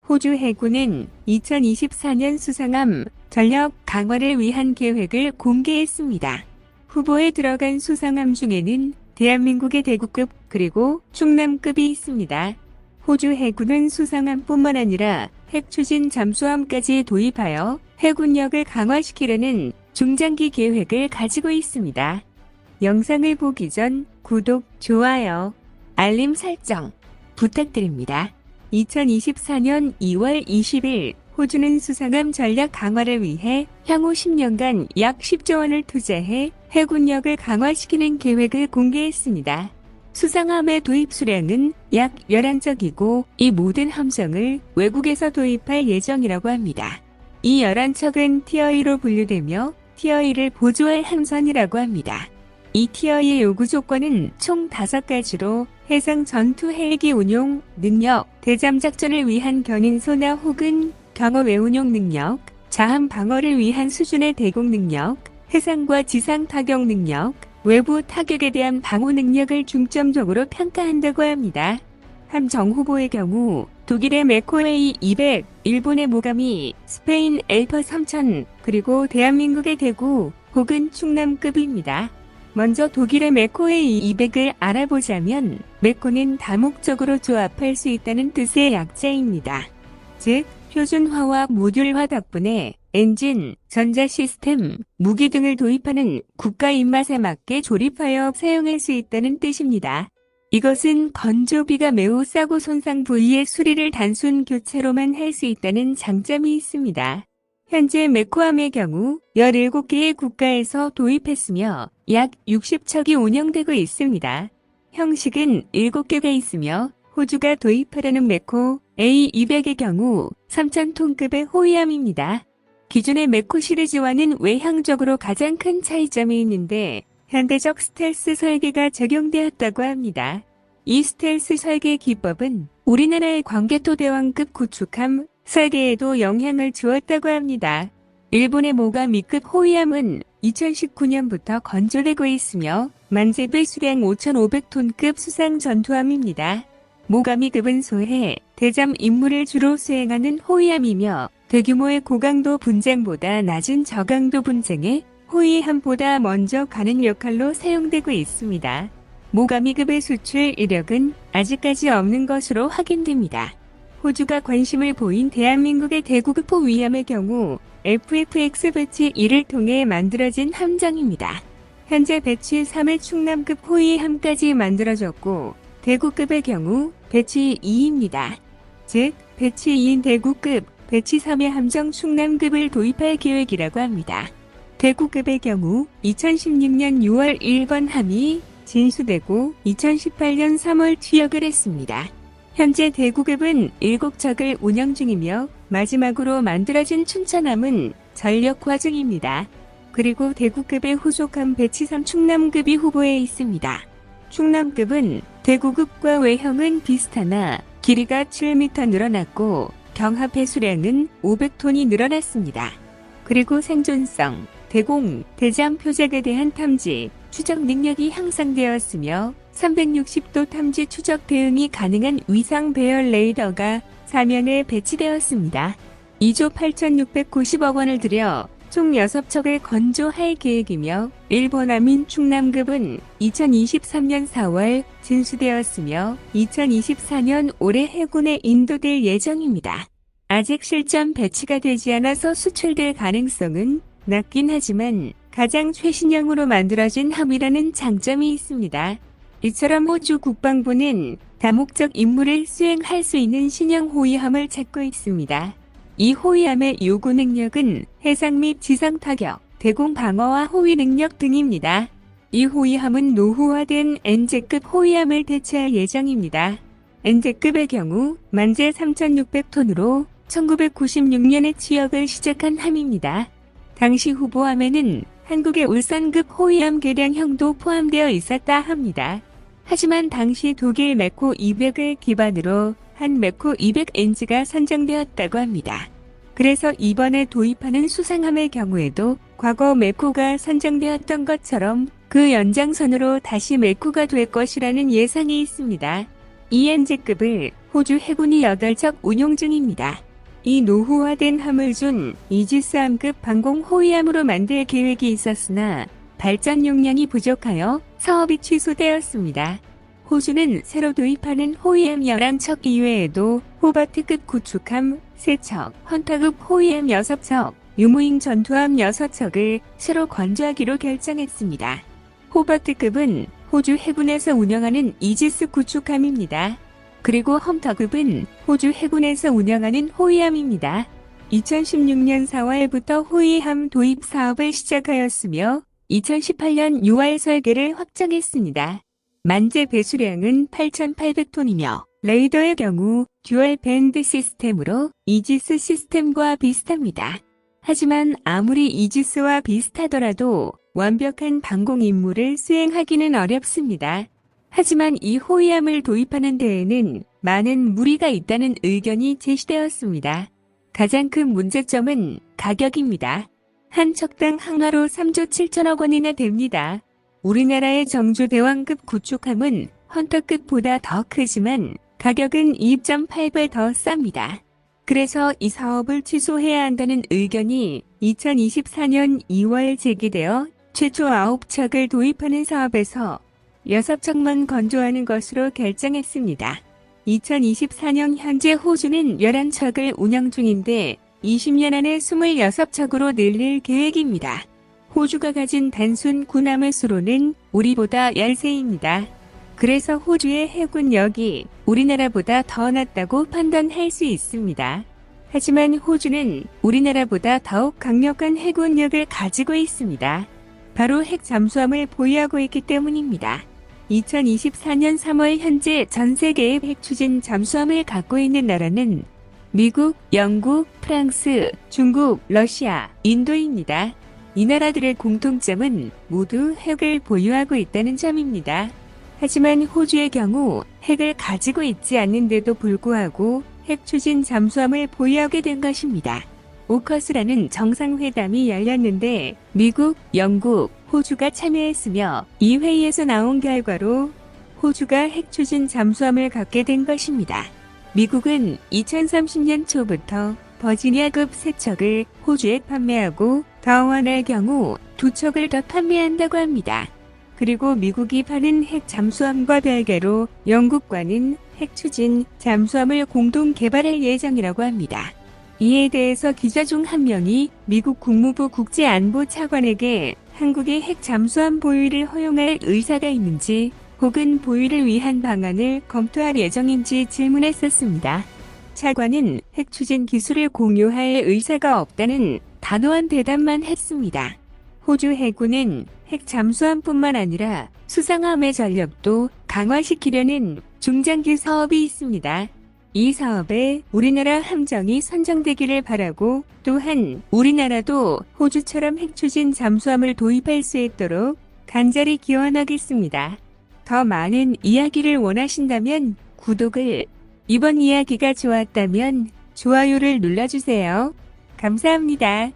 호주 해군은 2024년 수상함 전력 강화를 위한 계획을 공개했습니다. 후보에 들어간 수상함 중에는 대한민국의 대구급 그리고 충남급이 있습니다. 호주 해군은 수상함뿐만 아니라 핵추진 잠수함까지 도입하여 해군력을 강화시키려는 중장기 계획을 가지고 있습니다. 영상을 보기 전 구독, 좋아요, 알림 설정 부탁드립니다. 2024년 2월 20일 호주는 수상함 전략 강화를 위해 향후 10년간 약 10조 원을 투자해 해군력을 강화시키는 계획을 공개했습니다. 수상함의 도입 수량은 약 11척이고 이 모든 함정을 외국에서 도입할 예정이라고 합니다. 이 11척은 티어2로 분류되며 티어2를 보조할 함선이라고 합니다. 이 티어2의 요구 조건은 총 5가지로 해상 전투 헬기 운용 능력, 대잠 작전을 위한 견인 소나 혹은 경어외 운용 능력, 자함 방어를 위한 수준의 대공 능력, 해상과 지상 타격 능력, 외부 타격에 대한 방어 능력을 중점적으로 평가한다고 합니다. 함정 후보의 경우 독일의 메코A 200, 일본의 모가미, 스페인 엘퍼 3000, 그리고 대한민국의 대구 혹은 충남급입니다. 먼저 독일의 메코A 200을 알아보자면 메코는 다목적으로 조합할 수 있다는 뜻의 약자입니다. 즉, 표준화와 모듈화 덕분에 엔진, 전자 시스템, 무기 등을 도입하는 국가 입맛에 맞게 조립하여 사용할 수 있다는 뜻입니다. 이것은 건조비가 매우 싸고 손상 부위의 수리를 단순 교체로만 할 수 있다는 장점이 있습니다. 현재 메코함의 경우 17개의 국가에서 도입했으며 약 60척이 운영되고 있습니다. 형식은 7개가 있으며 호주가 도입하려는 메코 A200의 경우 3,000톤급의 호위함입니다. 기존의 메코 시리즈와는 외형적으로 가장 큰 차이점이 있는데 현대적 스텔스 설계가 적용되었다고 합니다. 이 스텔스 설계 기법은 우리나라의 광개토대왕급 구축함 설계에도 영향을 주었다고 합니다. 일본의 모가미급 호위함은 2019년부터 건조되고 있으며 만재배 수량 5,500톤급 수상 전투함입니다. 모가미급은 소해, 대잠 임무를 주로 수행하는 호위함이며 대규모의 고강도 분쟁보다 낮은 저강도 분쟁에 호위함보다 먼저 가는 역할로 사용되고 있습니다. 모가미급의 수출 이력은 아직까지 없는 것으로 확인됩니다. 호주가 관심을 보인 대한민국의 대구급 호위함의 경우 FFX 배치 1을 통해 만들어진 함정입니다. 현재 배치 3의 충남급 호위함까지 만들어졌고 대구급의 경우 배치 2입니다. 즉, 배치 2인 대구급, 배치 3의 함정 충남급을 도입할 계획이라고 합니다. 대구급의 경우 2016년 6월 1번 함이 진수되고 2018년 3월 취역을 했습니다. 현재 대구급은 7척을 운영 중이며 마지막으로 만들어진 춘천함은 전력화 중입니다. 그리고 대구급의 후속함 배치 3 충남급이 후보에 있습니다. 충남급은 대구급과 외형은 비슷하나 길이가 7m 늘어났고 경합 해수량은 500톤이 늘어났습니다. 그리고 생존성, 대공, 대잠 표적에 대한 탐지, 추적 능력이 향상되었으며 360도 탐지 추적 대응이 가능한 위상 배열 레이더가 사면에 배치되었습니다. 2조 8,690억 원을 들여 총 6척을 건조할 계획이며 일본함인 충남급은 2023년 4월 진수되었으며 2024년 올해 해군에 인도될 예정입니다. 아직 실전 배치가 되지 않아서 수출될 가능성은 낮긴 하지만 가장 최신형으로 만들어진 함이라는 장점이 있습니다. 이처럼 호주 국방부는 다목적 임무를 수행할 수 있는 신형 호위함을 찾고 있습니다. 이 호위함의 요구 능력은 해상 및 지상 타격, 대공 방어와 호위 능력 등입니다. 이 호위함은 노후화된 엔제급 호위함을 대체할 예정입니다. 엔제급의 경우 만재 3,600톤으로 1996년에 취역을 시작한 함입니다. 당시 후보함에는 한국의 울산급 호위함 개량형도 포함되어 있었다 합니다. 하지만 당시 독일 메코 200을 기반으로 한 메코 200NG가 선정되었다고 합니다. 그래서 이번에 도입하는 수상함의 경우에도 과거 메코가 선정되었던 것처럼 그 연장선으로 다시 메코가 될 것이라는 예상이 있습니다. ENG급을 호주 해군이 8척 운용 중입니다. 이 노후화된 함을 준 이지스함급 방공 호위함으로 만들 계획이 있었으나 발전 용량이 부족하여 사업이 취소되었습니다. 호주는 새로 도입하는 호위함 11척 이외에도 호바트급 구축함 3척, 헌터급 호위함 6척, 유무잉 전투함 6척을 새로 건조하기로 결정했습니다. 호바트급은 호주 해군에서 운영하는 이지스 구축함입니다. 그리고 헌터급은 호주 해군에서 운영하는 호위함입니다. 2016년 4월부터 호위함 도입 사업을 시작하였으며 2018년 6월 설계를 확정했습니다. 만재 배수량은 8,800톤이며 레이더의 경우 듀얼 밴드 시스템으로 이지스 시스템과 비슷합니다. 하지만 아무리 이지스와 비슷하더라도 완벽한 방공 임무를 수행하기는 어렵습니다. 하지만 이 호위함을 도입하는 데에는 많은 무리가 있다는 의견이 제시되었습니다. 가장 큰 문제점은 가격입니다. 한 척당 항화로 3조 7천억 원이나 됩니다. 우리나라의 정주대왕급 구축함은 헌터급보다 더 크지만 가격은 2.8배 더 쌉니다. 그래서 이 사업을 취소해야 한다는 의견이 2024년 2월 제기되어 최초 9척을 도입하는 사업에서 6척만 건조하는 것으로 결정했습니다. 2024년 현재 호주는 11척을 운영 중인데 20년 안에 26척으로 늘릴 계획입니다. 호주가 가진 단순 군함의 수로는 우리보다 13입니다. 그래서 호주의 해군력이 우리나라보다 더 낮다고 판단할 수 있습니다. 하지만 호주는 우리나라보다 더욱 강력한 해군력을 가지고 있습니다. 바로 핵 잠수함을 보유하고 있기 때문입니다. 2024년 3월 현재 전 세계의 핵 추진 잠수함을 갖고 있는 나라는 미국, 영국, 프랑스, 중국, 러시아, 인도입니다. 이 나라들의 공통점은 모두 핵을 보유하고 있다는 점입니다. 하지만 호주의 경우 핵을 가지고 있지 않는데도 불구하고 핵 추진 잠수함을 보유하게 된 것입니다. 오커스라는 정상회담이 열렸는데 미국, 영국, 호주가 참여했으며 이 회의에서 나온 결과로 호주가 핵 추진 잠수함을 갖게 된 것입니다. 미국은 2030년 초부터 버지니아급 3척을 호주에 판매하고 더 원할 경우 2척을 더 판매한다고 합니다. 그리고 미국이 파는 핵 잠수함과 별개로 영국과는 핵 추진 잠수함을 공동 개발할 예정이라고 합니다. 이에 대해서 기자 중 한 명이 미국 국무부 국제안보 차관에게 한국의 핵 잠수함 보유를 허용할 의사가 있는지 혹은 보유를 위한 방안을 검토할 예정인지 질문했었습니다. 차관은 핵 추진 기술을 공유할 의사가 없다는 단호한 대답만 했습니다. 호주 해군은 핵 잠수함뿐만 아니라 수상함의 전력도 강화시키려는 중장기 사업이 있습니다. 이 사업에 우리나라 함정이 선정되기를 바라고 또한 우리나라도 호주처럼 핵 추진 잠수함을 도입할 수 있도록 간절히 기원하겠습니다. 더 많은 이야기를 원하신다면 구독을, 이번 이야기가 좋았다면 좋아요를 눌러주세요. 감사합니다.